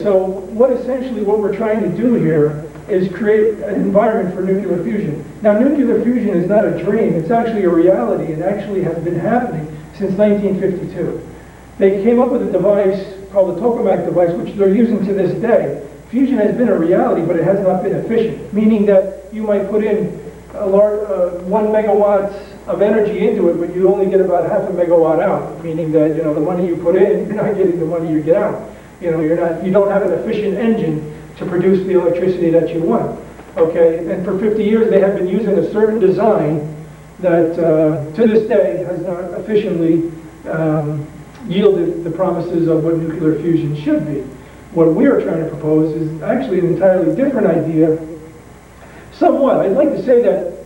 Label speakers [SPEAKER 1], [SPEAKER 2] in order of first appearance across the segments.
[SPEAKER 1] So what we're trying to do here is create an environment for nuclear fusion. Now, nuclear fusion is not a dream. It's actually a reality. It actually has been happening since 1952. They came up with a device called the tokamak device, which they're using to this day. Fusion has been a reality, but it has not been efficient, meaning that you might put in a large 1 megawatt of energy into it, but you only get about half a megawatt out, meaning that, you know, the money you put in, you're not getting the money you get out. You know, you don't have an efficient engine to produce the electricity that you want. Okay, and for 50 years they have been using a certain design that to this day has not efficiently yielded the promises of what nuclear fusion should be. What we are trying to propose is actually an entirely different idea. Somewhat, I'd like to say that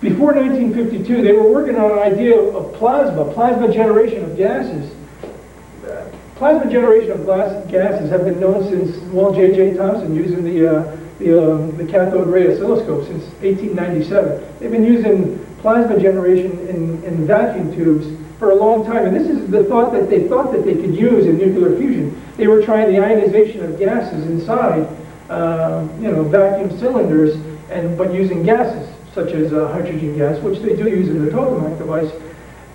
[SPEAKER 1] before 1952 they were working on an idea of plasma generation of gases. Plasma generation of gases have been known since J.J. Thomson using the cathode ray oscilloscope since 1897. They've been using plasma generation in vacuum tubes for a long time, and this is the thought that they could use in nuclear fusion. They were trying the ionization of gases inside, vacuum cylinders, but using gases such as hydrogen gas, which they do use in the tokamak device.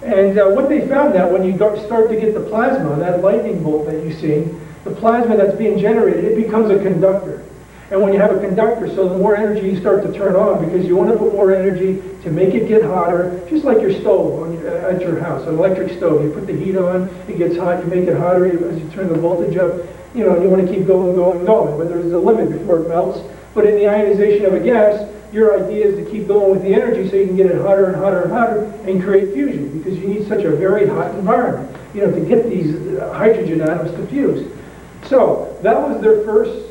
[SPEAKER 1] And what they found that when you start to get the plasma, that lightning bolt that you see, the plasma that's being generated, it becomes a conductor. And when you have a conductor, so the more energy you start to turn on, because you want to put more energy to make it get hotter, just like your stove at your house, an electric stove. You put the heat on, it gets hot, you make it hotter as you turn the voltage up, you know, and you want to keep going, but there's a limit before it melts. But in the ionization of a gas, your idea is to keep going with the energy so you can get it hotter and hotter and hotter and create fusion, because you need such a very hot environment, you know, to get these hydrogen atoms to fuse. So that was their first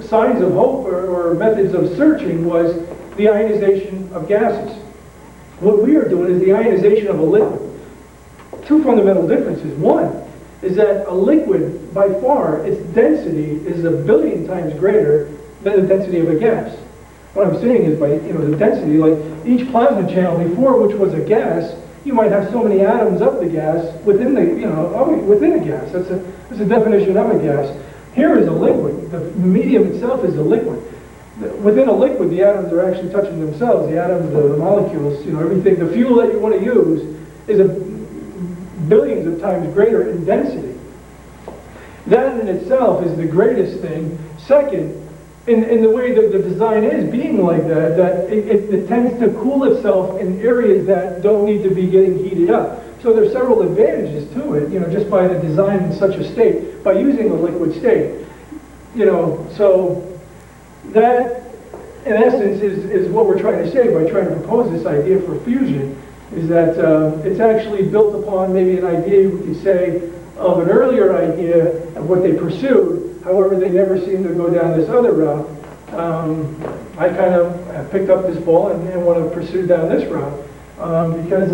[SPEAKER 1] signs of hope or methods of searching, was the ionization of gases. What we are doing is the ionization of a liquid. Two fundamental differences. One is that a liquid, by far, its density is 1 billion times greater than the density of a gas. What I'm saying is, by the density, like each plasma channel before, which was a gas, you might have so many atoms of the gas within within a gas. That's a definition of a gas. Here is a liquid. The medium itself is a liquid. Within a liquid, the atoms are actually touching themselves. The atoms, the molecules, everything. The fuel that you want to use is billions of times greater in density. That in itself is the greatest thing. Second, in the way that the design is being like that it tends to cool itself in areas that don't need to be getting heated up. So there's several advantages to it, just by the design in such a state, by using a liquid state. So that, in essence, is what we're trying to say by trying to propose this idea for fusion, is that it's actually built upon maybe an idea, we could say, of an earlier idea of what they pursued. However, they never seem to go down this other route. I kind of have picked up this ball and want to pursue down this route because,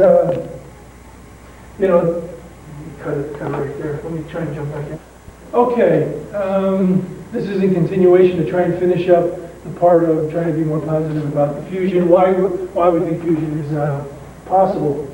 [SPEAKER 1] cut it right there. Let me try and jump back in. Okay, this is in continuation to try and finish up the part of trying to be more positive about the fusion, why we think fusion is possible.